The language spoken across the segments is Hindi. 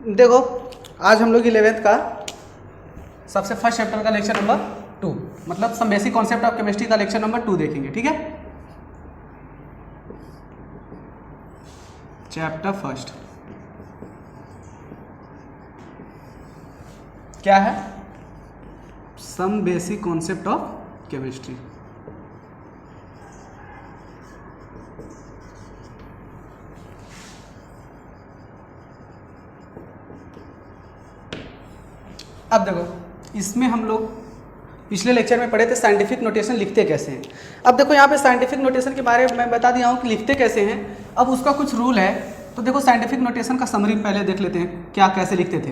देखो आज हम लोग 11th का सबसे फर्स्ट चैप्टर का लेक्चर नंबर 2 मतलब some basic concept of chemistry का लेक्चर नंबर 2 देखेंगे। ठीक है, चैप्टर फर्स्ट क्या है? Some basic concept of chemistry. अब देखो इसमें हम लोग पिछले लेक्चर में पढ़े थे साइंटिफिक नोटेशन लिखते कैसे हैं। अब देखो यहाँ पे साइंटिफिक नोटेशन के बारे में मैं बता दिया हूँ कि लिखते कैसे हैं। अब उसका कुछ रूल है, तो देखो साइंटिफिक नोटेशन का समरी पहले देख लेते हैं क्या कैसे लिखते थे।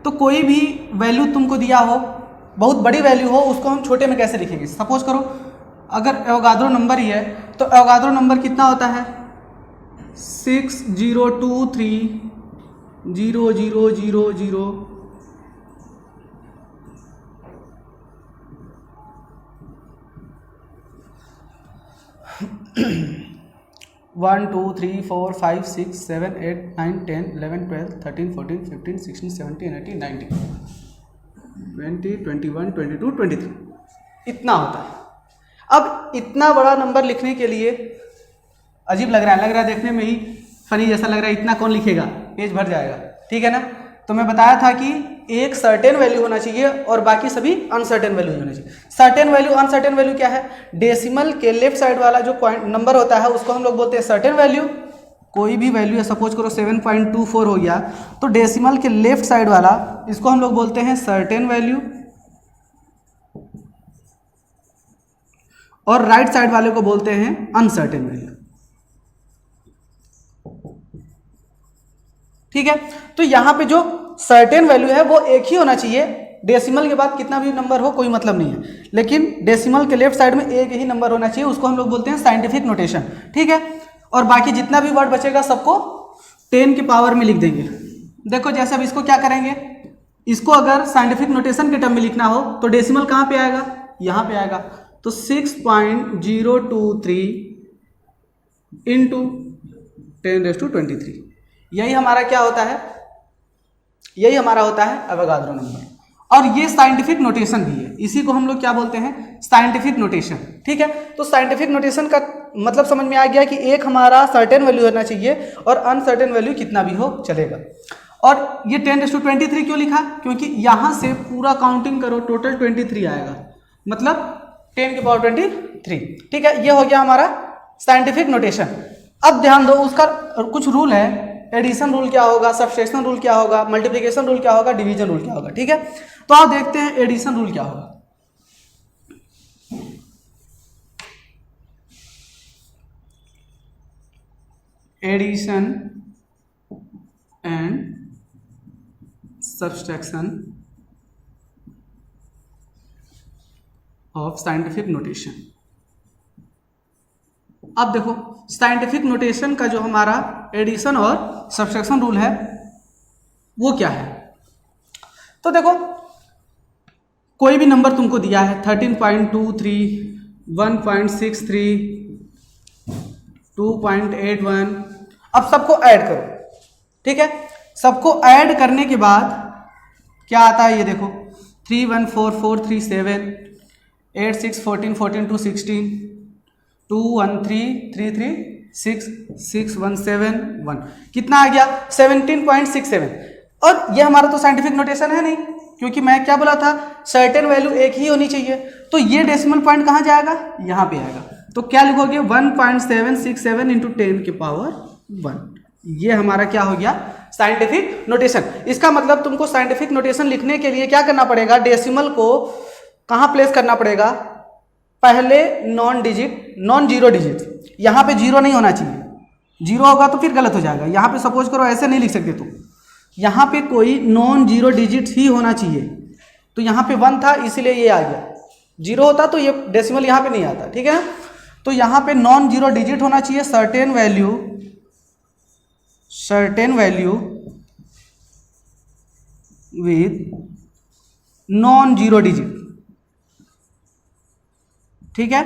तो कोई भी वैल्यू तुमको दिया हो, बहुत बड़ी वैल्यू हो, उसको हम छोटे में कैसे लिखेंगे। सपोज करो अगर एवोगाद्रो नंबर ही है तो एवोगाद्रो नंबर कितना होता है 60230000 1 2 3 4 5 6 7 8 9 10 11 12 13 14 15 16 17 18 19 20 21 22 23 इतना होता है। अब इतना बड़ा नंबर लिखने के लिए अजीब लग रहा है देखने में ही फनी जैसा लग रहा है। इतना कौन लिखेगा, पेज भर जाएगा। ठीक है ना। तो मैं बताया था कि एक सर्टेन वैल्यू होना चाहिए और बाकी सभी अनसर्टेन वैल्यू होना चाहिए। सर्टेन वैल्यू अनसर्टेन वैल्यू क्या है? डेसिमल के लेफ्ट साइड वाला जो पॉइंट नंबर होता है उसको हम लोग बोलते हैं सर्टेन वैल्यू। कोई भी वैल्यू है, सपोज करो 7.24 हो गया तो डेसिमल के लेफ्ट साइड वाला इसको हम लोग बोलते हैं सर्टेन वैल्यू और राइट साइड वाले को बोलते हैं अनसर्टेन वैल्यू। ठीक है, तो यहां पे जो सर्टेन वैल्यू है वो एक ही होना चाहिए। डेसिमल के बाद कितना भी नंबर हो कोई मतलब नहीं है, लेकिन डेसिमल के लेफ्ट साइड में एक ही नंबर होना चाहिए, उसको हम लोग बोलते हैं साइंटिफिक नोटेशन। ठीक है, और बाकी जितना भी वर्ड बचेगा सबको 10 की पावर में लिख देंगे। देखो जैसे अब इसको क्या करेंगे, इसको अगर साइंटिफिक नोटेशन के टर्म में लिखना हो तो डेसिमल कहां पे आएगा, यहां पे आएगा। तो 6.023 इंटू 10⁻23 यही हमारा क्या होता है, यही हमारा होता है एवोगाद्रो नंबर। और ये साइंटिफिक नोटेशन भी है, इसी को हम लोग क्या बोलते हैं, साइंटिफिक नोटेशन। ठीक है, तो साइंटिफिक नोटेशन का मतलब समझ में आ गया कि एक हमारा सर्टेन वैल्यू होना चाहिए और अनसर्टेन वैल्यू कितना भी हो चलेगा। और ये 10⁻23 क्यों लिखा, क्योंकि यहां से पूरा काउंटिंग करो टोटल 23 आएगा, मतलब 10⁻23। ठीक है, ये हो गया हमारा साइंटिफिक नोटेशन। अब ध्यान दो उसका कुछ रूल है। एडिशन रूल क्या होगा, सब्सट्रैक्शन रूल क्या होगा, मल्टीप्लिकेशन रूल क्या होगा, डिवीजन रूल क्या होगा। ठीक है, तो आप देखते हैं एडिशन रूल क्या होगा। Addition and subtraction of scientific notation. अब देखो साइंटिफिक नोटेशन का जो हमारा एडिशन और सब्सट्रैक्शन रूल है वो क्या है। तो देखो कोई भी नंबर तुमको दिया है 13.23 1.63 2.81, अब सबको ऐड करो। ठीक है, सबको ऐड करने के बाद क्या आता है, ये देखो 314437 8614 14216 213336617 कितना आ गया 17.67। और ये हमारा तो साइंटिफिक नोटेशन है नहीं, क्योंकि मैं क्या बोला था सर्टेन वैल्यू एक ही होनी चाहिए। तो ये डेसिमल पॉइंट कहाँ जाएगा, यहाँ पे आएगा। तो क्या लिखोगे 1.767 इंटू 10 की पावर 1। ये हमारा क्या हो गया साइंटिफिक नोटेशन। इसका मतलब तुमको साइंटिफिक नोटेशन लिखने के लिए क्या करना पड़ेगा, डेसिमल को कहाँ प्लेस करना पड़ेगा, पहले नॉन जीरो डिजिट। यहां पे जीरो नहीं होना चाहिए, जीरो होगा तो फिर गलत हो जाएगा। यहां पे सपोज करो ऐसे नहीं लिख सकते तुम, यहां पे कोई नॉन जीरो डिजिट ही होना चाहिए। तो यहां पे 1 था इसीलिए ये आ गया, जीरो होता तो ये डेसिमल यहां पे नहीं आता। ठीक है, तो यहां पे नॉन जीरो डिजिट होना चाहिए। Certain value with non zero digit. ठीक है,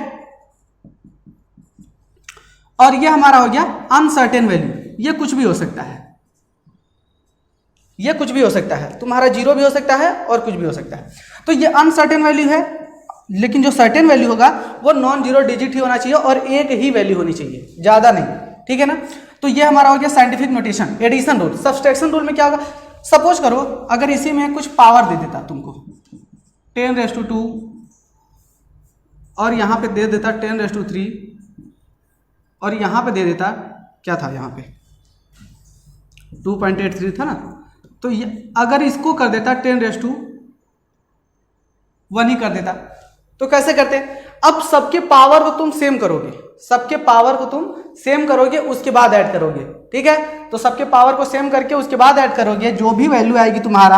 और ये हमारा हो गया अनसर्टेन वैल्यू, ये कुछ भी हो सकता है। ये कुछ भी हो सकता है, तुम्हारा 0 भी हो सकता है और कुछ भी हो सकता है। तो ये अनसर्टेन वैल्यू है, लेकिन जो सर्टेन वैल्यू होगा वो नॉन जीरो डिजिट ही होना चाहिए और एक ही वैल्यू होनी चाहिए, ज़्यादा नहीं, ठीक है ना। तो ये हमारा हो गया scientific notation. Addition rule, subtraction rule में क्या होगा, सपोज करो अगर इसी में कुछ पावर दे देता तुमको 10⁻², और यहाँ पे दे देता 10⁻3, और यहाँ पे दे देता, क्या था यहाँ पे 2.83 था ना, तो ये अगर इसको कर देता 10⁻1 ही कर देता, तो कैसे करते, अब सबके पावर को तुम सेम करोगे, सबके पावर को तुम सेम करोगे, उसके बाद ऐड करोगे, ठीक है। तो सबके पावर को सेम करके उसके बाद ऐड करोगे, जो भी वैल्यू आएगी तुम्हारा,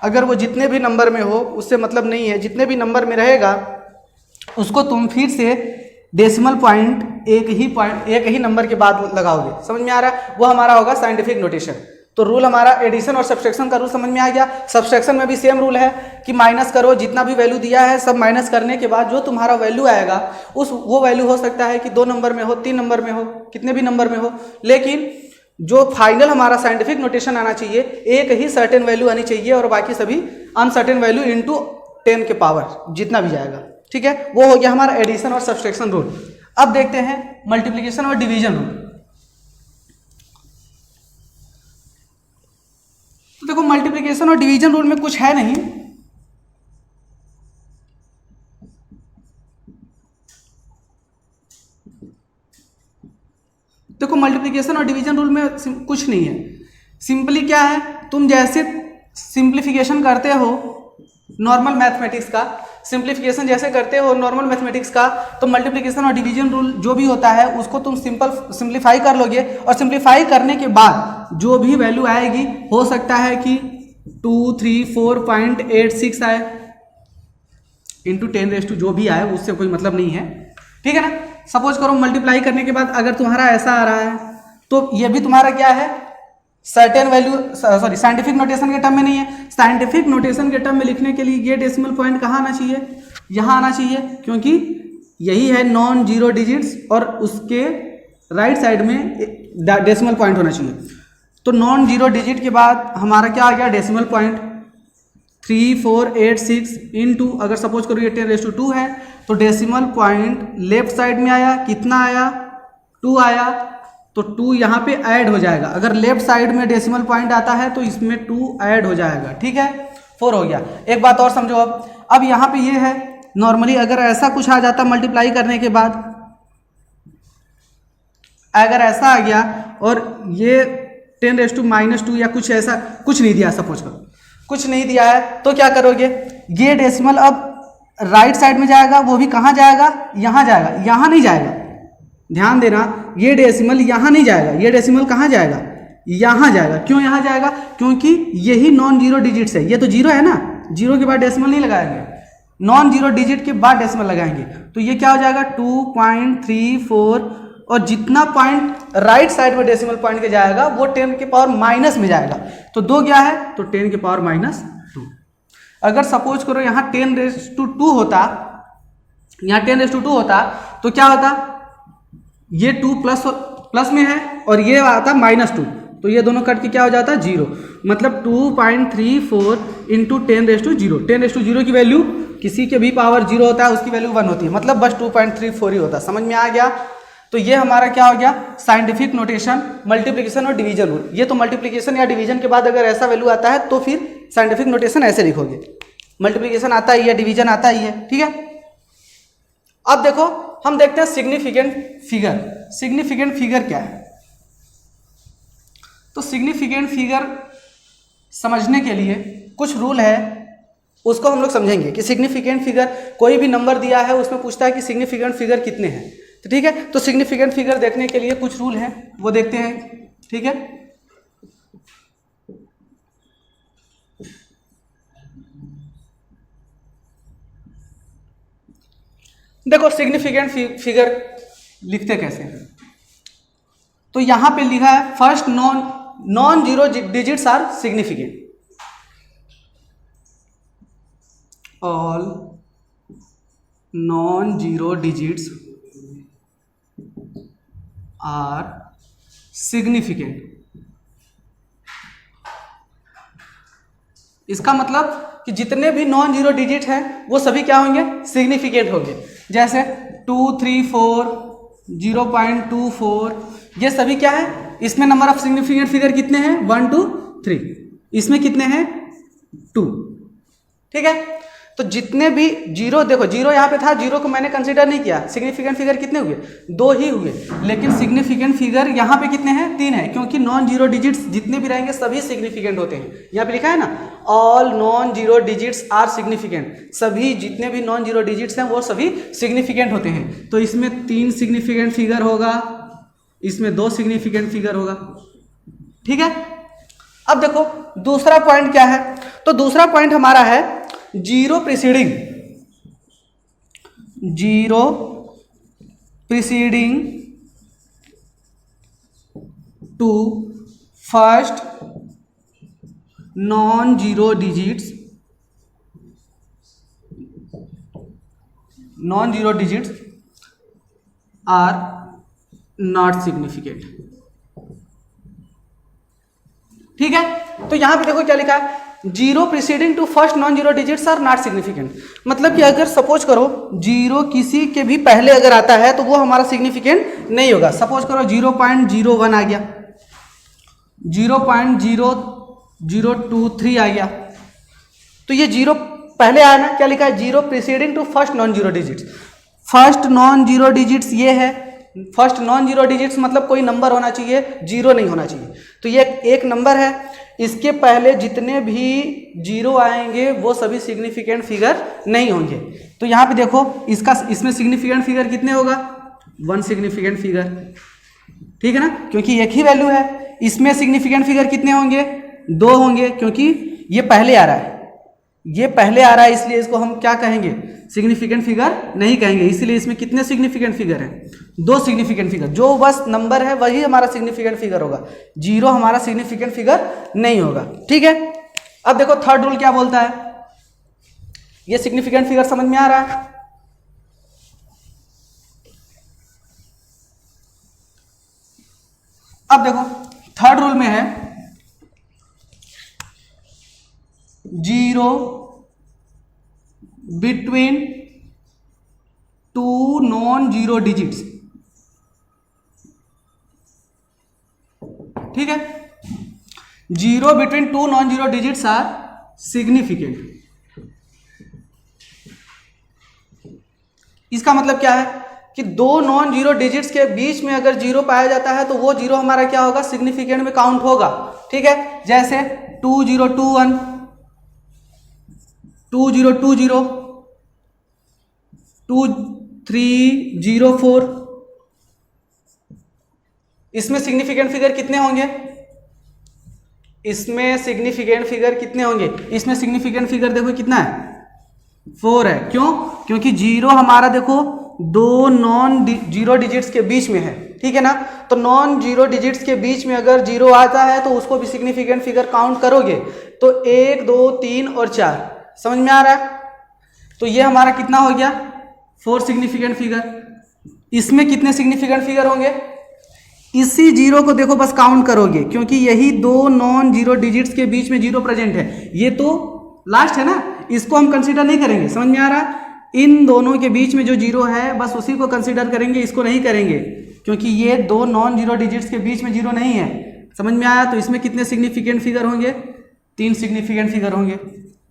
अगर वो जितने भी नंबर में हो उससे मतलब नहीं है, जितने भी नंबर में रहेगा उसको तुम फिर से डेसिमल पॉइंट एक ही नंबर के बाद लगाओगे। समझ में आ रहा है, वो हमारा होगा साइंटिफिक नोटेशन। तो रूल हमारा एडिशन और सब्सट्रैक्शन का रूल समझ में आ गया। सब्सट्रैक्शन में भी सेम रूल है कि माइनस करो, जितना भी वैल्यू दिया है सब माइनस करने के बाद जो तुम्हारा वैल्यू आएगा वो वैल्यू हो सकता है कि 2 नंबर में हो, 3 नंबर में हो, कितने भी नंबर में हो, लेकिन जो फाइनल हमारा साइंटिफिक नोटेशन आना चाहिए एक ही सर्टेन वैल्यू आनी चाहिए और बाकी सभी अनसर्टेन वैल्यू इंटू 10 के पावर जितना भी जाएगा, ठीक है। वो हो गया हमारा एडिशन और सब्सट्रैक्शन रूल। अब देखते हैं मल्टीप्लिकेशन और डिवीजन रूल। तो देखो मल्टीप्लिकेशन और डिवीजन रूल में कुछ है नहीं, देखो मल्टीप्लिकेशन और डिवीजन रूल में कुछ नहीं है। सिंपली क्या है, तुम जैसे सिंप्लीफिकेशन करते हो नॉर्मल मैथमेटिक्स का, सिंप्लीफिकेशन जैसे करते हो नॉर्मल मैथमेटिक्स का, तो मल्टीप्लिकेशन और डिवीजन रूल जो भी होता है उसको तुम सिंप्लीफाई कर लोगे, और सिंप्लीफाई करने के बाद जो भी वैल्यू आएगी हो सकता है कि 234.86 आए इंटू 10⁻, जो भी आए उससे कोई मतलब नहीं है, ठीक है ना। सपोज करो मल्टीप्लाई करने के बाद अगर तुम्हारा ऐसा आ रहा है तो ये भी तुम्हारा क्या है, certain value, sorry scientific notation के टर्म में नहीं है। साइंटिफिक नोटेशन के टर्म में लिखने के लिए ये डेसिमल पॉइंट कहाँ आना चाहिए, यहाँ आना चाहिए, क्योंकि यही है नॉन जीरो डिजिट्स और उसके राइट साइड में डेसिमल पॉइंट होना चाहिए। तो नॉन जीरो डिजिट के बाद हमारा क्या आ गया, डेसिमल पॉइंट 3486 इंटू, अगर सपोज करो ये 10⁻² है तो डेसिमल पॉइंट लेफ्ट साइड में आया, कितना आया 2 आया, तो 2 यहाँ पे ऐड हो जाएगा। अगर लेफ्ट साइड में डेसिमल पॉइंट आता है तो इसमें 2 ऐड हो जाएगा, ठीक है, 4 हो गया। एक बात और समझो, अब यहाँ पे ये है, नॉर्मली अगर ऐसा कुछ आ जाता मल्टीप्लाई करने के बाद, अगर ऐसा आ गया और ये 10⁻² या कुछ ऐसा कुछ नहीं दिया, सपोज करो कुछ नहीं दिया है, तो क्या करोगे, ये डेसिमल अब राइट साइड में जाएगा, वो भी कहाँ जाएगा, यहाँ जाएगा, यहाँ नहीं जाएगा। ध्यान देना, ये डेसिमल यहाँ नहीं जाएगा, ये डेसिमल कहाँ जाएगा, यहाँ जाएगा। क्यों यहाँ जाएगा, क्योंकि यही नॉन जीरो डिजिट्स है, ये तो जीरो है ना, जीरो के बाद डेसिमल नहीं लगाएंगे, नॉन जीरो डिजिट के बाद डेसिमल लगाएंगे, तो ये क्या हो जाएगा 2.34, और जितना पॉइंट राइट साइड में डेसिमल पॉइंट के जाएगा वो 10 के पावर माइनस में जाएगा, तो 2 गया है तो 10 के पावर -2। अगर सपोज करो यहाँ 10⁻² होता, यहाँ 10⁻² होता तो क्या होता, ये 2 प्लस में है और ये आता -2, तो ये दोनों कट के क्या हो जाता है 0, मतलब 2.34 इंटू 10⁻0। 10⁻0 की वैल्यू किसी के भी पावर 0 होता है, उसकी वैल्यू 1 होती है, मतलब बस 2.34 ही होता है। समझ में आ गया। तो ये हमारा क्या हो गया, साइंटिफिक नोटेशन, मल्टीप्लिकेशन और डिवीजन रूल। ये तो मल्टीप्लिकेशन या डिवीजन के बाद अगर ऐसा वैल्यू आता है तो फिर साइंटिफिक नोटेशन ऐसे लिखोगे, मल्टीप्लिकेशन आता ही है, डिवीजन आता ही है, ठीक है। अब देखो हम देखते हैं सिग्निफिकेंट फिगर। सिग्निफिकेंट फिगर क्या है, तो सिग्निफिकेंट फिगर समझने के लिए कुछ रूल है, उसको हम लोग समझेंगे कि सिग्निफिकेंट फिगर, कोई भी नंबर दिया है उसमें पूछता है कि सिग्निफिकेंट फिगर कितने हैं, तो ठीक है। तो सिग्निफिकेंट फिगर देखने के लिए कुछ रूल हैं, वो देखते हैं, ठीक है। देखो सिग्निफिकेंट फिगर लिखते कैसे हैं, तो यहां पे लिखा है first non zero digits are significant, all non zero digits are significant. इसका मतलब कि जितने भी नॉन जीरो डिजिट हैं वो सभी क्या होंगे, सिग्निफिकेंट होंगे। जैसे 2, 3, 4, 0.24, ये सभी क्या है, इसमें नंबर ऑफ सिग्निफिकेंट फिगर कितने हैं, 1, 2, 3, इसमें कितने हैं, 2। ठीक है, तो जितने भी जीरो, देखो जीरो यहाँ पे था, जीरो को मैंने कंसीडर नहीं किया, सिग्निफिकेंट फिगर कितने हुए, 2 ही हुए, लेकिन सिग्निफिकेंट फिगर यहाँ पे कितने हैं, 3 है, क्योंकि नॉन जीरो डिजिट्स जितने भी रहेंगे सभी सिग्निफिकेंट होते हैं। यहाँ पे लिखा है ना, all non zero digits are significant, सभी जितने भी नॉन जीरो डिजिट्स हैं वो सभी सिग्निफिकेंट होते हैं। तो इसमें 3 सिग्निफिकेंट फिगर होगा, इसमें 2 सिग्निफिकेंट फिगर होगा। ठीक है, अब देखो दूसरा पॉइंट क्या है, तो दूसरा पॉइंट हमारा है zero preceding to first non zero digits are not significant. ठीक है, तो यहां पे देखो क्या लिखा है, zero preceding to first non zero digits are not significant. मतलब कि अगर सपोज करो जीरो किसी के भी पहले अगर आता है तो वो हमारा सिग्निफिकेंट नहीं होगा। सपोज करो 0.01 आ गया, 0.0023 आ गया, तो ये जीरो पहले आया ना, क्या लिखा है, zero preceding to first non zero digits. First non zero digits ये है, फर्स्ट नॉन जीरो डिजिट्स मतलब कोई नंबर होना चाहिए, जीरो नहीं होना चाहिए। तो ये एक नंबर है, इसके पहले जितने भी जीरो आएंगे वो सभी सिग्निफिकेंट फिगर नहीं होंगे। तो यहाँ पे देखो इसमें सिग्निफिकेंट फिगर कितने होगा, 1 सिग्निफिकेंट फिगर। ठीक है ना, क्योंकि एक ही वैल्यू है। इसमें सिग्निफिकेंट फिगर कितने होंगे, 2 होंगे, क्योंकि ये पहले आ रहा है, ये पहले आ रहा है, इसलिए इसको हम क्या कहेंगे, सिग्निफिकेंट फिगर नहीं कहेंगे। इसलिए इसमें कितने सिग्निफिकेंट फिगर हैं, 2 सिग्निफिकेंट फिगर। जो बस नंबर है वही हमारा सिग्निफिकेंट फिगर होगा, जीरो हमारा सिग्निफिकेंट फिगर नहीं होगा। ठीक है, अब देखो थर्ड रूल क्या बोलता है, ये सिग्निफिकेंट फिगर समझ में आ रहा है। अब देखो थर्ड रूल में है zero between 2 non zero digits. ठीक है, zero between 2 non zero digits are significant. इसका मतलब क्या है कि 2 नॉन जीरो डिजिट्स के बीच में अगर जीरो पाया जाता है तो वो जीरो हमारा क्या होगा, सिग्निफिकेंट में काउंट होगा। ठीक है, जैसे 2021, 2020, 2304, इसमें सिग्निफिकेंट फिगर कितने होंगे, इसमें सिग्निफिकेंट फिगर कितने होंगे, इसमें सिग्निफिकेंट फिगर देखो कितना है, 4 है। क्यों, क्योंकि जीरो हमारा देखो 2 नॉन जीरो डिजिट्स के बीच में है। ठीक है ना, तो नॉन जीरो डिजिट्स के बीच में अगर जीरो आता है तो उसको भी सिग्निफिकेंट फिगर काउंट करोगे तो 1, 2, 3 और 4, समझ में आ रहा है। तो ये हमारा कितना हो गया, 4 सिग्निफिकेंट फिगर। इसमें कितने सिग्निफिकेंट फिगर होंगे, इसी जीरो को देखो बस काउंट करोगे, क्योंकि यही 2 नॉन जीरो डिजिट्स के बीच में जीरो प्रेजेंट है, ये तो लास्ट है ना, इसको हम कंसीडर नहीं करेंगे। समझ में आ रहा है, इन दोनों के बीच में जो जीरो है बस उसी को कंसीडर करेंगे, इसको नहीं करेंगे, क्योंकि ये 2 नॉन जीरो डिजिट्स के बीच में जीरो नहीं है। समझ में आया। तो इसमें कितने सिग्निफिकेंट फिगर होंगे, 3 सिग्निफिकेंट फिगर होंगे।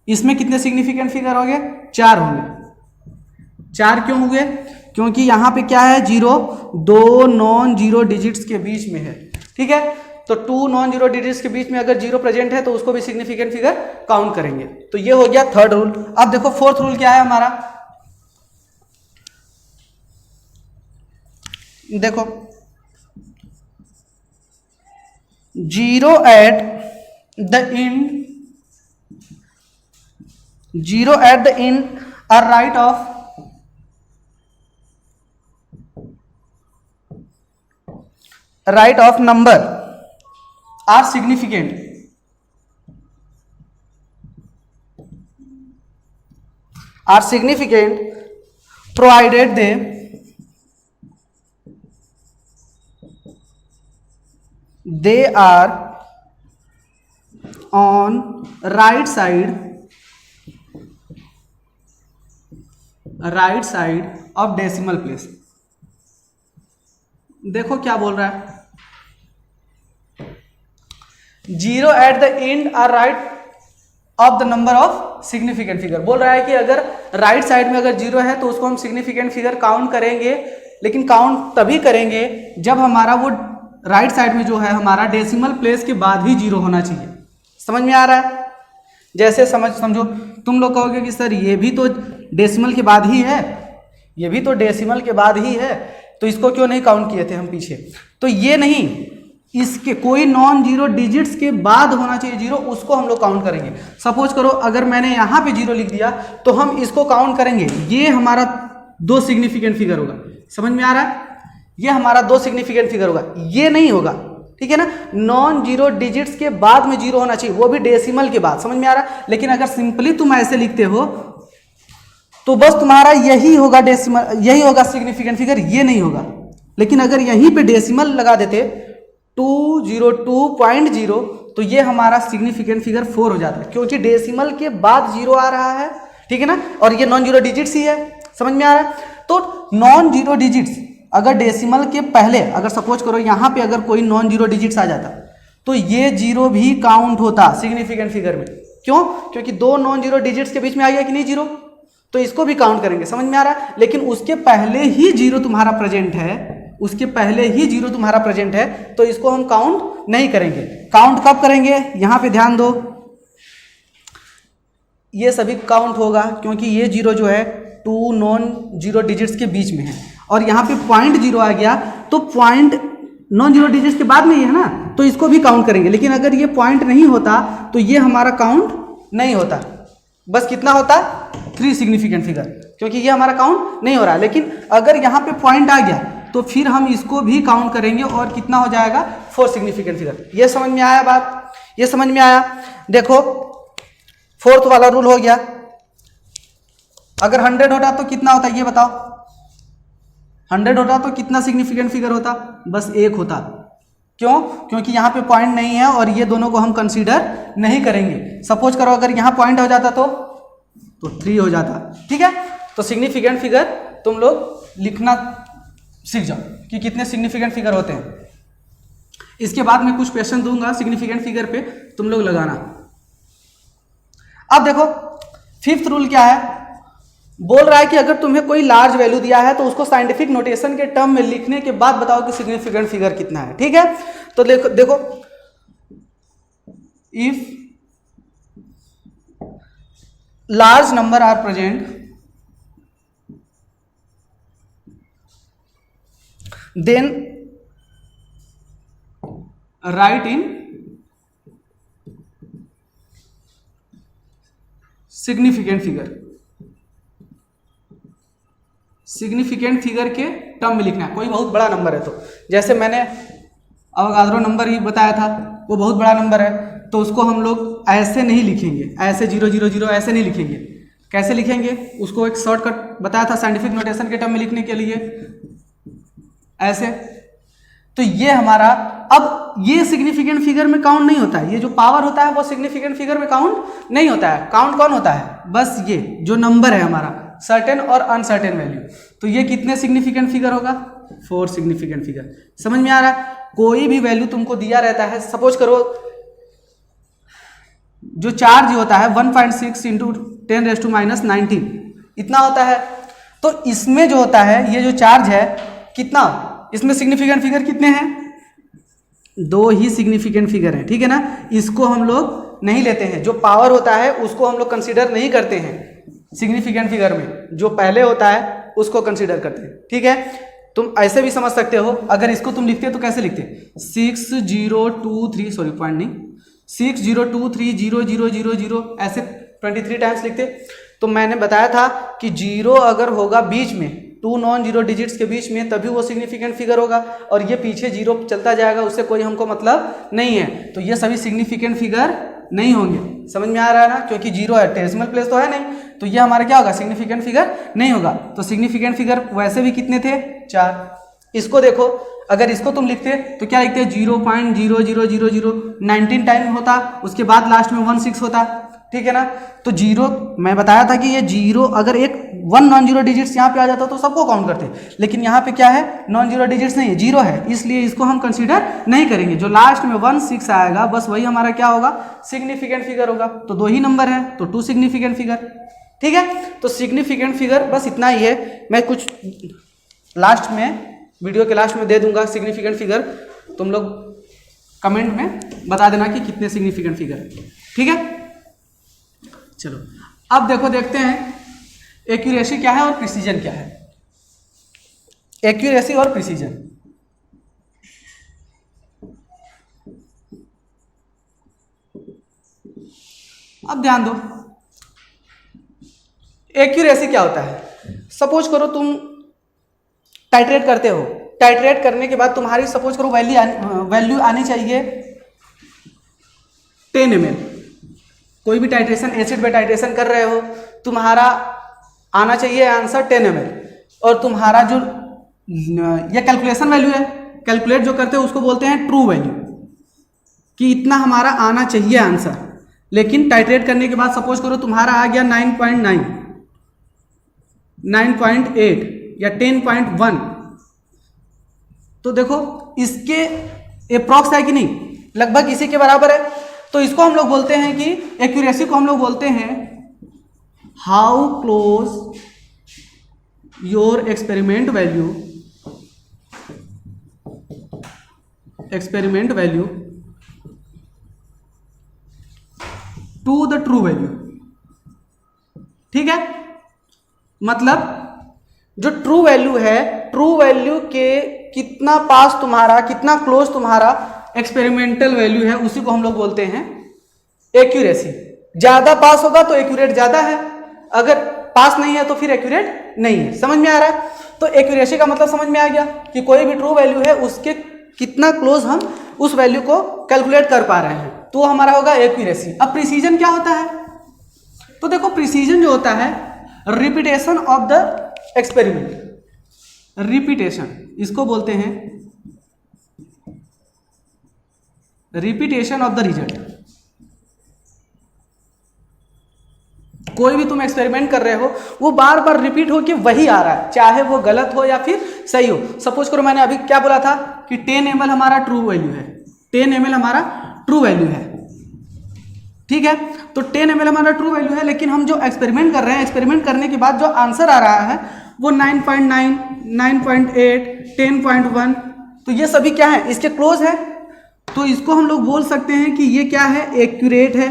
इसमें कितने सिग्निफिकेंट फिगर होंगे, 4 होंगे। 4 क्यों हुए, क्योंकि यहाँ पे क्या है, जीरो 2 नॉन जीरो डिजिट्स के बीच में है। ठीक है, तो 2 नॉन जीरो डिजिट्स के बीच में अगर जीरो प्रेजेंट है तो उसको भी सिग्निफिकेंट फिगर काउंट करेंगे। तो ये हो गया थर्ड रूल। अब देखो फोर्थ रूल क्या है हमारा, देखो zero at the end a right of number are significant provided they are on right side of decimal place. देखो क्या बोल रहा है, zero at the end are right of the number of significant figure. बोल रहा है कि अगर राइट साइड में अगर जीरो है तो उसको हम सिग्निफिकेंट फिगर काउंट करेंगे, लेकिन काउंट तभी करेंगे जब हमारा वो राइट साइड में जो है हमारा डेसिमल प्लेस के बाद ही जीरो होना चाहिए। समझ में आ रहा है? जैसे समझो तुम लोग कहोगे कि सर ये भी तो डेसिमल के बाद ही है, ये भी तो डेसिमल के बाद ही है, तो इसको क्यों नहीं काउंट किए थे हम पीछे? तो ये नहीं, इसके कोई नॉन जीरो डिजिट्स के बाद होना चाहिए जीरो, उसको हम लोग काउंट करेंगे। सपोज करो अगर मैंने यहाँ पे जीरो लिख दिया तो हम इसको काउंट करेंगे, ये हमारा दो सिग्निफिकेंट फिगर होगा। समझ में आ रहा है? ये हमारा दो सिग्निफिकेंट फिगर होगा, ये नहीं होगा, ठीक है ना। नॉन जीरो डिजिट्स के बाद में जीरो होना चाहिए, वो भी डेसिमल के बाद। समझ में आ रहा है? लेकिन अगर सिंपली तुम ऐसे लिखते हो तो बस तुम्हारा यही होगा डेसिमल, यही होगा सिग्निफिकेंट फिगर, ये नहीं होगा। लेकिन अगर यहीं पे डेसिमल लगा देते 202.0 तो ये हमारा सिग्निफिकेंट फिगर 4 हो जाता है, क्योंकि डेसिमल के बाद जीरो आ रहा है, ठीक है ना, और ये नॉन जीरो डिजिट्स ही है। समझ में आ रहा है? तो नॉन जीरो डिजिट्स अगर डेसिमल के पहले, अगर सपोज करो यहाँ पे अगर कोई नॉन जीरो डिजिट्स आ जाता तो ये जीरो भी काउंट होता सिग्निफिकेंट फिगर में। क्यों? क्योंकि दो नॉन जीरो डिजिट्स के बीच में आ गया कि नहीं जीरो, तो इसको भी काउंट करेंगे। समझ में आ रहा है? लेकिन उसके पहले ही जीरो तुम्हारा प्रेजेंट है, उसके पहले ही जीरो तुम्हारा प्रेजेंट है, तो इसको हम काउंट नहीं करेंगे। काउंट कब करेंगे? यहां पे ध्यान दो, ये सभी काउंट होगा क्योंकि ये जीरो जो है टू नॉन जीरो डिजिट्स के बीच में है, और यहाँ पे पॉइंट जीरो आ गया तो पॉइंट नॉन जीरो डिजिट्स के बाद में ही है ना, तो इसको भी काउंट करेंगे। लेकिन अगर ये पॉइंट नहीं होता तो ये हमारा काउंट नहीं होता। बस कितना होता? 3 सिग्निफिकेंट फिगर, क्योंकि ये हमारा काउंट नहीं हो रहा है। लेकिन अगर यहाँ पे पॉइंट आ गया तो फिर हम इसको भी काउंट करेंगे, और कितना हो जाएगा? 4 सिग्निफिकेंट फिगर। ये समझ में आया बात? ये समझ में आया? देखो फोर्थ वाला रूल हो गया। अगर 100 होता तो कितना होता ये बताओ? 100 होता तो कितना सिग्निफिकेंट फिगर होता? बस 1 होता। क्यों? क्योंकि यहाँ पे पॉइंट नहीं है और ये दोनों को हम कंसीडर नहीं करेंगे। सपोज करो अगर यहाँ पॉइंट हो जाता तो 3 हो जाता, ठीक है। तो सिग्निफिकेंट फिगर तुम लोग लिखना सीख जाओ कि कितने सिग्निफिकेंट फिगर होते हैं। इसके बाद मैं कुछ क्वेश्चन दूंगा सिग्निफिकेंट फिगर पे, तुम लोग लगाना। अब देखो 5th रूल क्या है, बोल रहा है कि अगर तुम्हें कोई लार्ज वैल्यू दिया है तो उसको साइंटिफिक नोटेशन के टर्म में लिखने के बाद बताओ कि सिग्निफिकेंट फिगर कितना है, ठीक है। तो देखो if large number are present then right in significant figure. Significant figure के टर्म में लिखना है। कोई बहुत बड़ा नंबर है तो, जैसे मैंने अवोगाद्रो नंबर ही बताया था, वो बहुत बड़ा नंबर है, तो उसको हम लोग ऐसे नहीं लिखेंगे, ऐसे 000 ऐसे नहीं लिखेंगे। कैसे लिखेंगे? उसको एक शॉर्टकट बताया था साइंटिफिक नोटेशन के टर्म में लिखने के लिए, ऐसे। तो ये हमारा, अब ये सिग्निफिकेंट फिगर में काउंट नहीं होता है, ये जो पावर होता है वो सिग्निफिकेंट फिगर में काउंट नहीं होता है। काउंट कौन होता है? बस ये जो नंबर है हमारा, सर्टेन और अनसर्टेन वैल्यू। तो ये कितने सिग्निफिकेंट फिगर होगा? 4 सिग्निफिकेंट फिगर। समझ में आ रहा है? कोई भी वैल्यू तुमको दिया रहता है, सपोज करो जो चार्ज होता है 1.6 इंटू 10⁻⁻19 इतना होता है। तो इसमें जो होता है, ये जो चार्ज है कितना, इसमें सिग्निफिकेंट फिगर कितने हैं? 2 ही सिग्निफिकेंट फिगर हैं, ठीक है ना। इसको हम लोग नहीं लेते हैं, जो पावर होता है उसको हम लोग कंसीडर नहीं करते हैं सिग्निफिकेंट फिगर में, जो पहले होता है उसको कंसीडर करते हैं, ठीक है। तुम ऐसे भी समझ सकते हो, अगर इसको तुम लिखते तो कैसे लिखते? 6023 सॉरी पॉइंट नहीं 60230000 ऐसे 23 टाइम्स लिखते। तो मैंने बताया था कि जीरो अगर होगा बीच में, 2 नॉन जीरो डिजिट्स के बीच में, तभी वो सिग्निफिकेंट फिगर होगा, और ये पीछे जीरो चलता जाएगा, उससे कोई हमको मतलब नहीं है, तो ये सभी सिग्निफिकेंट फिगर नहीं होंगे। समझ में आ रहा है ना? क्योंकि जीरो है, डेसिमल प्लेस तो है नहीं, तो ये हमारा क्या होगा? सिग्निफिकेंट फिगर नहीं होगा। तो सिग्निफिकेंट फिगर वैसे भी कितने थे? 4। इसको देखो, अगर इसको तुम लिखते तो क्या लिखते 0.000019 टाइम होता, उसके बाद लास्ट में 16 होता, ठीक है ना। तो जीरो, मैं बताया था कि ये जीरो, अगर एक 1 नॉन जीरो डिजिट्स यहाँ पे आ जाता तो सबको काउंट करते, लेकिन यहाँ पे क्या है, नॉन जीरो डिजिट्स नहीं है, जीरो है, इसलिए इसको हम कंसीडर नहीं करेंगे। जो लास्ट में 16 आएगा बस वही हमारा क्या होगा, सिग्निफिकेंट फिगर होगा। तो 2 ही नंबर है तो 2 सिग्निफिकेंट फिगर, ठीक है। तो सिग्निफिकेंट फिगर बस इतना ही है, मैं कुछ लास्ट में, वीडियो के लास्ट में दे दूंगा सिग्निफिकेंट फिगर, तुम लोग कमेंट में बता देना कि कितने सिग्निफिकेंट फिगर है, ठीक है। चलो अब देखो, देखते हैं एक्यूरेसी क्या है और प्रिसीजन क्या है। एक्यूरेसी और प्रिसीजन, अब ध्यान दो, एक्यूरेसी क्या होता है। सपोज करो तुम टाइट्रेट करते हो, टाइट्रेट करने के बाद तुम्हारी सपोज करो वैल्यू आनी चाहिए 10 ml। कोई भी टाइट्रेशन, एसिड पे टाइट्रेशन कर रहे हो, तुम्हारा आना चाहिए आंसर 10 ml, और तुम्हारा जो ये कैलकुलेशन वैल्यू है, कैलकुलेट जो करते हो उसको बोलते हैं ट्रू वैल्यू, कि इतना हमारा आना चाहिए आंसर। लेकिन टाइट्रेट करने के बाद सपोज करो तुम्हारा आ गया 9.9, 9.8 या 10.1, तो देखो इसके अप्रॉक्स है कि नहीं, लगभग इसी के बराबर है। तो इसको हम लोग बोलते हैं कि एक्यूरेसी को हम लोग बोलते हैं how close your experiment value to the true value, ठीक है। मतलब जो ट्रू वैल्यू है, ट्रू वैल्यू के कितना पास तुम्हारा, कितना क्लोज तुम्हारा एक्सपेरिमेंटल वैल्यू है, उसी को हम लोग बोलते हैं एक्यूरेसी। ज्यादा पास होगा तो एक्यूरेट ज्यादा है, अगर पास नहीं है तो फिर एक्यूरेट नहीं है। समझ में आ रहा है। तो एक्यूरेसी का मतलब समझ में आ गया कि कोई भी ट्रू वैल्यू है उसके कितना क्लोज हम उस वैल्यू को कैलकुलेट कर पा रहे हैं, तो हमारा होगा एक्यूरेसी। अब प्रिसीजन क्या होता है, तो देखो प्रिसीजन जो होता है repetition of the experiment, repetition इसको बोलते हैं रिपीटेशन ऑफ द रिजल्ट। कोई भी तुम एक्सपेरिमेंट कर रहे हो वो बार बार रिपीट हो के वही आ रहा है, चाहे वो गलत हो या फिर सही हो। सपोज करो मैंने अभी क्या बोला था कि 10 ml हमारा ट्रू वैल्यू है, 10 ml हमारा ट्रू वैल्यू है, ठीक है। तो 10 ml हमारा ट्रू वैल्यू है, लेकिन हम जो एक्सपेरिमेंट कर रहे हैं, एक्सपेरिमेंट करने के बाद जो आंसर आ रहा है वो 9.9, 9.8, 10.1, तो ये सभी क्या है, इसके क्लोज है। तो इसको हम लोग बोल सकते हैं कि ये क्या है, एक्यूरेट है,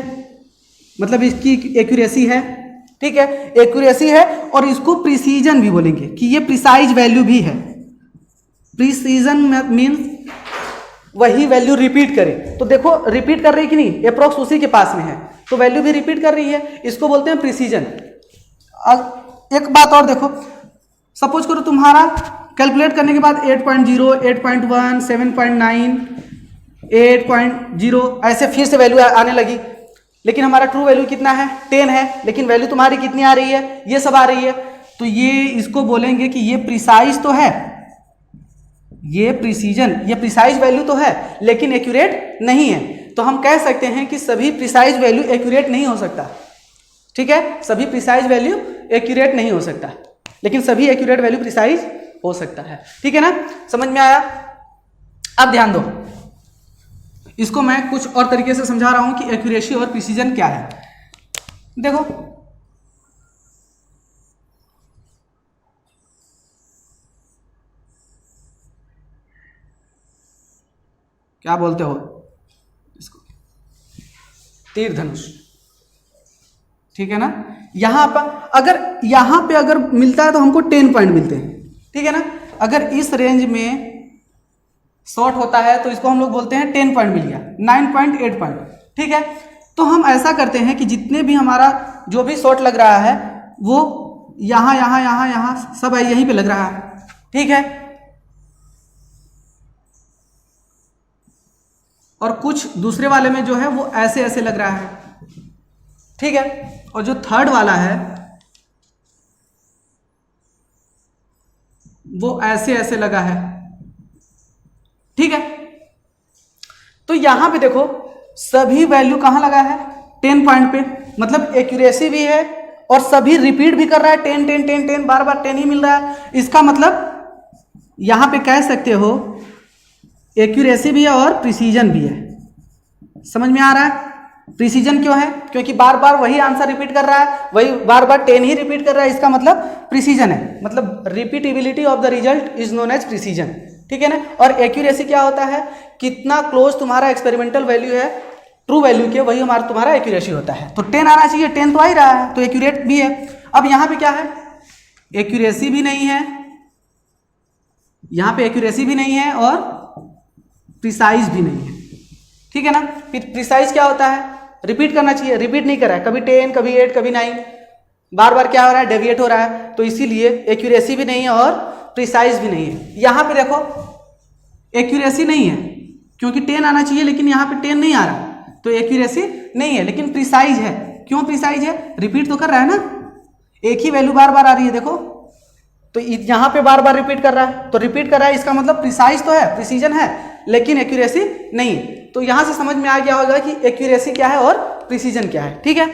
मतलब इसकी एक्यूरेसी है, ठीक है, एक्यूरेसी है। और इसको प्रिसीजन भी बोलेंगे कि ये प्रिसाइज वैल्यू भी है। प्रिसीजन मीन्स वही वैल्यू रिपीट करे। तो देखो रिपीट कर रही है कि नहीं, अप्रॉक्स उसी के पास में है, तो वैल्यू भी रिपीट कर रही है, इसको बोलते हैं प्रिसीजन। अब एक बात और देखो, सपोज करो तुम्हारा कैलकुलेट करने के बाद 8.0, 8.1, 7.9, 8.0 ऐसे फिर से वैल्यू आने लगी, लेकिन हमारा ट्रू वैल्यू कितना है, 10 है, लेकिन वैल्यू तुम्हारी कितनी आ रही है, ये सब आ रही है। तो ये इसको बोलेंगे कि ये प्रिसाइज तो है, ये प्रिसीजन, ये प्रिसाइज वैल्यू तो है लेकिन एक्यूरेट नहीं है। तो हम कह सकते हैं कि सभी प्रिसाइज वैल्यू एक्यूरेट नहीं हो सकता, ठीक है, सभी प्रिसाइज वैल्यू एक्यूरेट नहीं हो सकता, लेकिन सभी एक्यूरेट वैल्यू प्रिसाइज हो सकता है, ठीक है ना। समझ में आया। अब ध्यान दो, इसको मैं कुछ और तरीके से समझा रहा हूं कि एक्यूरेसी और प्रिसीजन क्या है। देखो क्या बोलते हो इसको, तीर धनुष, ठीक है ना। यहां पे अगर मिलता है तो हमको 10 पॉइंट मिलते हैं, ठीक है ना। अगर इस रेंज में शॉर्ट होता है तो इसको हम लोग बोलते हैं 10 पॉइंट मिल गया, 9.8 पॉइंट, ठीक है। तो हम ऐसा करते हैं कि जितने भी हमारा जो भी शॉर्ट लग रहा है वो यहाँ सब यहीं पे लग रहा है, ठीक है। और कुछ दूसरे वाले में जो है वो ऐसे ऐसे लग रहा है, ठीक है। और जो थर्ड वाला है वो ऐसे ऐसे लगा है, ठीक है, तो यहां पे देखो सभी वैल्यू कहां लगा है, 10 पॉइंट पे, मतलब एक्यूरेसी भी है और सभी रिपीट भी कर रहा है, 10 10 10 10, बार बार 10 ही मिल रहा है। इसका मतलब यहां पे कह सकते हो एक्यूरेसी भी है और प्रिसीजन भी है। समझ में आ रहा है? प्रिसीजन क्यों है? क्योंकि बार बार वही आंसर रिपीट कर रहा है, वही बार बार 10 ही रिपीट कर रहा है, इसका मतलब प्रिसीजन है, मतलब repeatability of the result is known as precision. ठीक है ना। और एक्यूरेसी क्या होता है, कितना क्लोज तुम्हारा एक्सपेरिमेंटल वैल्यू है ट्रू वैल्यू के, वही हमारा तुम्हारा एक्यूरेसी होता है। तो 10 आना चाहिए, 10 तो आ ही रहा है, तो एक्यूरेट भी है। अब यहां पे क्या है, एक्यूरेसी भी नहीं है, यहां पे एक्यूरेसी भी नहीं है और प्रिसाइज भी नहीं है। ठीक है ना। फिर प्रिसाइज क्या होता है, रिपीट करना चाहिए, रिपीट नहीं कर रहा है, कभी 10 कभी 8 कभी 9, बार बार क्या हो रहा है, डेविएट हो रहा है, तो इसीलिए एक्यूरेसी भी नहीं है और प्रिसाइज भी नहीं है। यहां पे देखो एक्यूरेसी नहीं है क्योंकि 10 आना चाहिए, लेकिन यहां पे 10 नहीं आ रहा, तो एक्यूरेसी नहीं है, लेकिन प्रिसाइज है। क्यों प्रिसाइज है, रिपीट तो कर रहा है ना, एक ही वैल्यू बार बार आ रही है, देखो तो यहां पे बार बार रिपीट कर रहा है, तो रिपीट कर रहा है, इसका मतलब प्रिसाइज तो है, प्रिसीजन है, लेकिन एक्यूरेसी नहीं। तो यहां से समझ में आ गया होगा कि एक्यूरेसी क्या है और प्रिसीजन क्या है। ठीक है,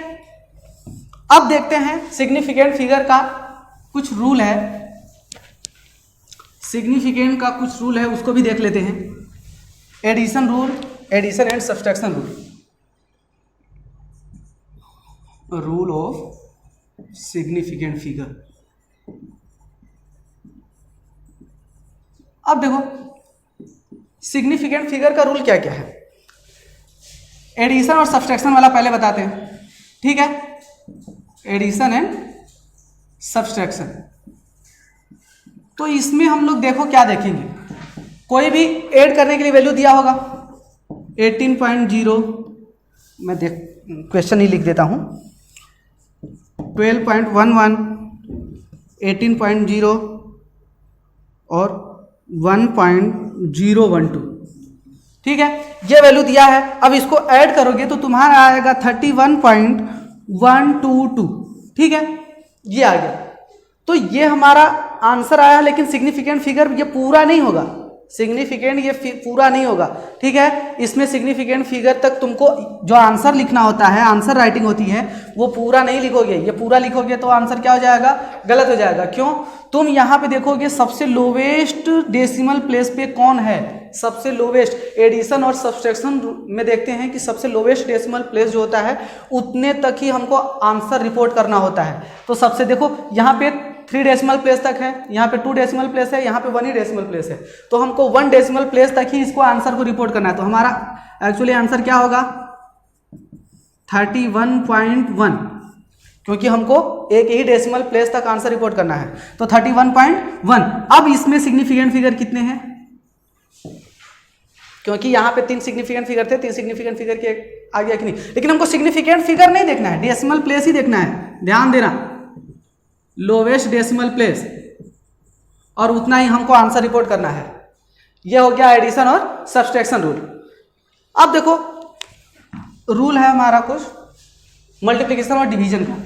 अब देखते हैं सिग्निफिकेंट फिगर का कुछ रूल है, सिग्निफिकेंट का कुछ रूल है, उसको भी देख लेते हैं। Addition rule, addition and subtraction rule, rule of significant figure. अब देखो सिग्निफिकेंट फिगर का रूल क्या क्या है, एडिशन और सब्सट्रैक्शन वाला पहले बताते हैं। ठीक है, एडिशन एंड सब्सट्रैक्शन, तो इसमें हम लोग देखो क्या देखेंगे, कोई भी ऐड करने के लिए वैल्यू दिया होगा 18.0, मैं देख क्वेश्चन ही लिख देता हूं, 12.11, 18.0 और 1.012। ठीक है, ये वैल्यू दिया है, अब इसको ऐड करोगे तो तुम्हारा आएगा 31.122। ठीक है, ये आ गया, तो ये हमारा आंसर आया, लेकिन सिग्निफिकेंट फिगर ये पूरा नहीं होगा, सिग्निफिकेंट ये पूरा नहीं होगा। ठीक है, इसमें सिग्निफिकेंट फिगर तक तुमको जो आंसर लिखना होता है, आंसर राइटिंग होती है, वो पूरा नहीं लिखोगे, ये पूरा लिखोगे तो आंसर क्या हो जाएगा, गलत हो जाएगा। क्यों, तुम यहां पे देखोगे सबसे लोवेस्ट डेसिमल प्लेस पे कौन है, सबसे लोवेस्ट। एडिशन और सब्सट्रैक्शन में देखते हैं कि सबसे लोवेस्ट डेसिमल प्लेस जो होता है उतने तक ही हमको आंसर रिपोर्ट करना होता है। तो सबसे देखो यहाँ पे 3 डेसिमल प्लेस तक है, यहाँ पे 2 डेसिमल प्लेस है, यहाँ पे 1 ही डेसिमल प्लेस है, तो हमको 1 डेसिमल प्लेस तक ही इसको आंसर को रिपोर्ट करना है। तो हमारा एक्चुअली आंसर क्या होगा 31.1, क्योंकि हमको एक ही डेसिमल प्लेस तक आंसर रिपोर्ट करना है, तो 31.1। अब इसमें सिग्निफिकेंट फिगर कितने हैं, क्योंकि यहाँ पे 3 सिग्निफिकेंट फिगर थे, 3 सिग्निफिकेंट फिगर के आ गया कि नहीं, लेकिन हमको सिग्निफिकेंट फिगर नहीं देखना है, डेसिमल प्लेस ही देखना है, ध्यान देना, लोवेस्ट डेसिमल प्लेस, और उतना ही हमको आंसर रिपोर्ट करना है। यह हो गया एडिशन और सब्सट्रैक्शन रूल। अब देखो रूल है हमारा कुछ मल्टीप्लिकेशन और डिवीजन का,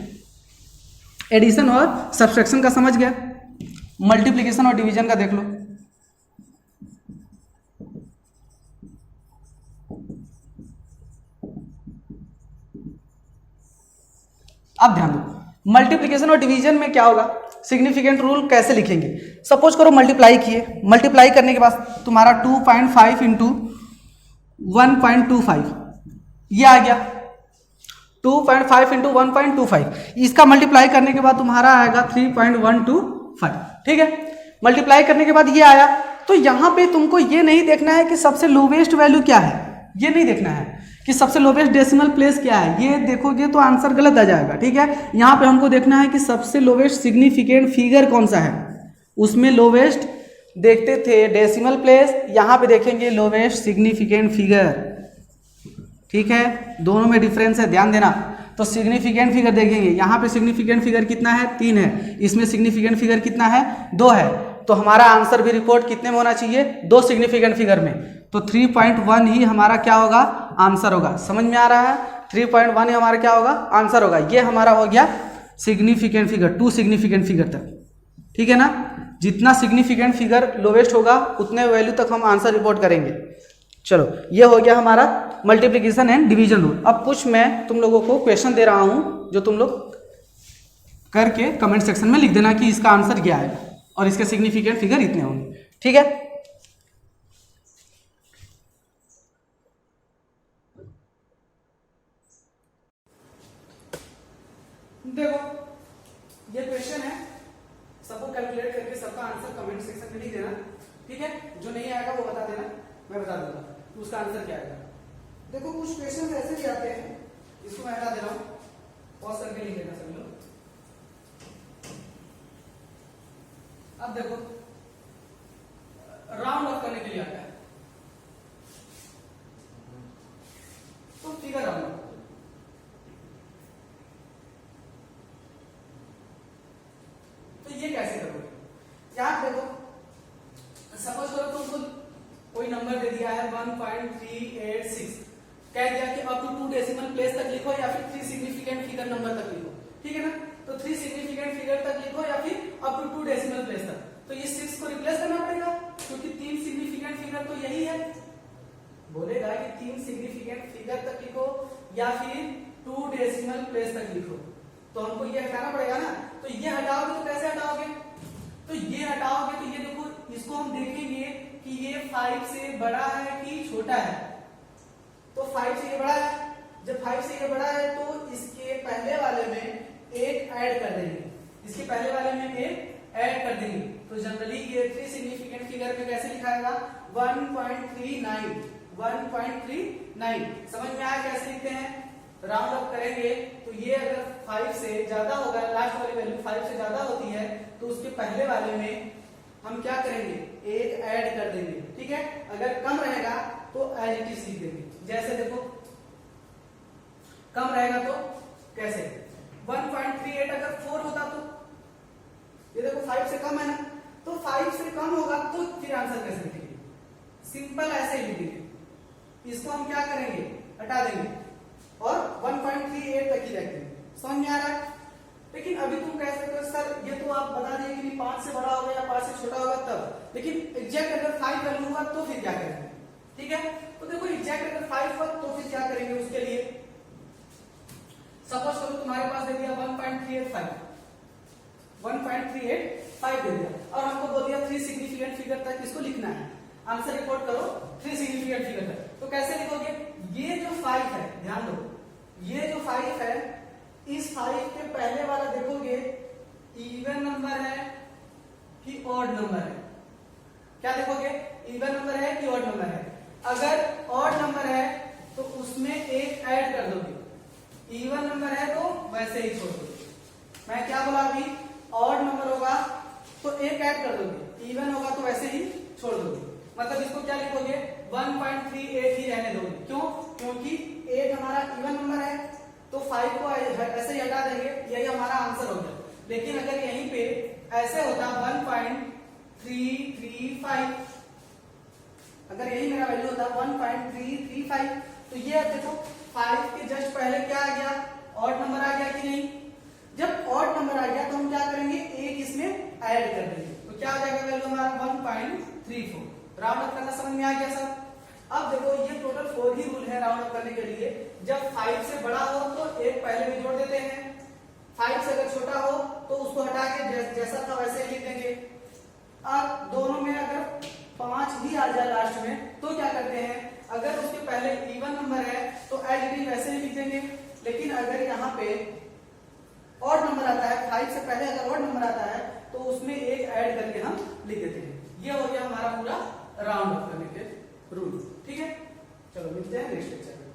एडिशन और सब्सट्रैक्शन का समझ गया, मल्टीप्लिकेशन और डिवीजन का देख लो। अब ध्यान दो, मल्टीप्लिकेशन और डिवीजन में क्या होगा, सिग्निफिकेंट रूल कैसे लिखेंगे। सपोज करो मल्टीप्लाई किए, मल्टीप्लाई करने के बाद तुम्हारा 2.5 इंटू 1.25 ये आ गया, 2.5 इंटू 1.25, इसका मल्टीप्लाई करने के बाद तुम्हारा आएगा 3.125। ठीक है, मल्टीप्लाई करने के बाद ये आया, तो यहां पे तुमको ये नहीं देखना है कि सबसे लोवेस्ट वैल्यू क्या है, ये नहीं देखना है कि सबसे लोवेस्ट डेसिमल प्लेस क्या है, ये देखोगे तो आंसर गलत आ जाएगा। ठीक है, यहाँ पे हमको देखना है कि सबसे लोवेस्ट सिग्निफिकेंट फिगर कौन सा है, उसमें लोवेस्ट देखते थे डेसिमल प्लेस, यहाँ पे देखेंगे लोवेस्ट सिग्निफिकेंट फिगर। ठीक है, दोनों में डिफरेंस है, ध्यान देना। तो सिग्निफिकेंट फिगर देखेंगे, यहाँ पे सिग्निफिकेंट फिगर कितना है 3 है, इसमें सिग्निफिकेंट फिगर कितना है 2 है, तो हमारा आंसर भी रिपोर्ट कितने में होना चाहिए 2 सिग्निफिकेंट फिगर में, तो 3.1 ही हमारा क्या होगा आंसर होगा। समझ में आ रहा है, 3.1 ही हमारा क्या होगा आंसर होगा। ये हमारा हो गया सिग्निफिकेंट फिगर, 2 सिग्निफिकेंट फिगर तक। ठीक है ना, जितना सिग्निफिकेंट फिगर लोवेस्ट होगा उतने वैल्यू तक हम आंसर रिपोर्ट करेंगे। चलो ये हो गया हमारा मल्टीप्लिकेशन एंड डिवीजन रूल। अब कुछ मैं तुम लोगों को क्वेश्चन दे रहा हूँ जो तुम लोग करके कमेंट सेक्शन में लिख देना कि इसका आंसर क्या है और इसके सिग्निफिकेंट फिगर इतने होंगे, ठीक है। देखो ये क्वेश्चन है, सबको कैलकुलेट करके सबका आंसर कमेंट सेक्शन में लिख देना, ठीक है। जो नहीं आएगा वो बता देना, मैं बता दूंगा तो उसका आंसर क्या आएगा। देखो कुछ क्वेश्चन ऐसे भी आते हैं, इसको मैं हटा दे रहा हूं, पॉज करके लिख लेना सभी लोग। अब देखो राउंड ऑफ करने के लिए आता है, तो फिगर राउंड तो ये कैसे करोगे। यहां देखो सपोज करो तुमको कोई नंबर दे दिया है 1.386, कह दिया कि अप टू 2 डेसिमल प्लेस तक लिखो या फिर 3 सिग्निफिकेंट फिगर नंबर तक लिखो, ठीक है ना। तो 3 सिग्निफिकेंट फिगर तक लिखो या फिर अप टू 2 डेसिमल प्लेस तक। तो ये 6 को रिप्लेस करना पड़ेगा क्योंकि 3 सिग्निफिकेंट फिगर तो यही है। बोलेगा कि 3 सिग्निफिकेंट फिगर तक लिखो या फिर 2 डेसिमल प्लेस तक लिखो, तो हमको ये हटाना पड़ेगा ना। तो ये हटाओगे तो कैसे हटाओगे, तो ये हटाओगे तो ये देखो इसको हम देखेंगे कि ये 5 से बड़ा है कि छोटा है। तो 5 से ये बड़ा है, जब 5 से ये बड़ा है तो इसके पहले वाले में 8 ऐड कर देंगे, इसके पहले वाले में 8 ऐड कर देंगे। तो जनरली ये 3 सिग्निफिकेंट फिगर में कैसे लिखाएगा 1.39, 1.39। समझ में आया कैसे लिखते हैं। राउंड अप करेंगे तो ये अगर 5 से ज्यादा होगा, लास्ट वाली वैल्यू 5 से ज्यादा होती है तो उसके पहले वाले में हम क्या करेंगे 8 ऐड कर देंगे, ठीक है। अगर कम रहेगा तो एज इट इज लिख देंगे। जैसे देखो कम रहेगा तो कैसे 1.38 अगर 4 होता तो ये देखो 5 से कम है ना, तो 5 से कम होगा तो फिर आंसर कैसे लिखेंगे, सिंपल ऐसे ही लिखेंगे। इसको हम क्या करेंगे हटा देंगे और 1.38 तक ही रख देंगे। समझ में आ रहा है। लेकिन अभी तुम कह सकते हो सर ये तो आप बता दिए कि 5 से बड़ा होगा या 5 से छोटा होगा तब, लेकिन एग्जैक्ट अगर 5 वैल्यू हुआ तो फिर क्या करेंगे, ठीक है। तो देखो एग्जैक्ट अगर 5 हुआ तो फिर क्या करेंगे, उसके लिए सपोज करो तुम्हारे पास दे दिया 1.385, 1.385 दे दिया और हमको बोल दिया 3 सिग्निफिकेंट फिगर तक इसको लिखना है, आंसर रिपोर्ट करो 3 सिग्निफिकेंट फिगर तक। तो कैसे लिखोगे, ये जो 5 है ध्यान दो, ये जो 5 है इस 5 के पहले वाला देखोगे इवन नंबर है कि ऑड नंबर है। क्या देखोगे इवन नंबर है कि ऑड नंबर है। अगर ऑड नंबर है तो उसमें 1 ऐड कर दोगे, इवन नंबर है तो वैसे ही छोड़ दोगे। मैं क्या बोला अभी, ऑड नंबर होगा तो 1 ऐड कर दोगे, इवन होगा तो वैसे ही छोड़ दोगे। मतलब इसको क्या लिखोगे 1.38 ही रहने दोगे। क्यों, क्योंकि 8 हमारा इवन नंबर है तो 5 को ऐसे ही हटा देंगे, यही हमारा आंसर हो गया। लेकिन अगर यहीं पे ऐसे होता 1.335, अगर यही मेरा वैल्यू होता 1.335 तो ये देखो 5 के जस्ट पहले क्या आ गया, ऑड नंबर आ गया कि नहीं। जब ऑड नंबर आ गया तो हम क्या करेंगे 1 इसमें ऐड कर देंगे, तो क्या हो जाएगा वैल्यू हमारा 1.34। राउंड अप करना समझ में आ गया सर। अब देखो ये टोटल 4 ही रूल है राउंड अप करने के लिए। जब 5 से बड़ा हो तो 1 पहले में जोड़ देते हैं, 5 से अगर छोटा हो तो उसको हटा के जैसा था वैसे ही लिख देंगे। अब दोनों में अगर 5 भी आ जाए लास्ट में तो क्या करते हैं, अगर उसके पहले इवन नंबर है तो एज इट इज वैसे ही लिख देंगे। लेकिन अगर यहाँ पे ऑड नंबर आता है, 5 से पहले अगर ऑड नंबर आता है तो उसमें 1 ऐड करके हम लिख देते हैं। ये हो गया हमारा पूरा राउंड अप करने के रूल, ठीक है। चलो मिलते हैं नेक्स्ट लेक्चर में।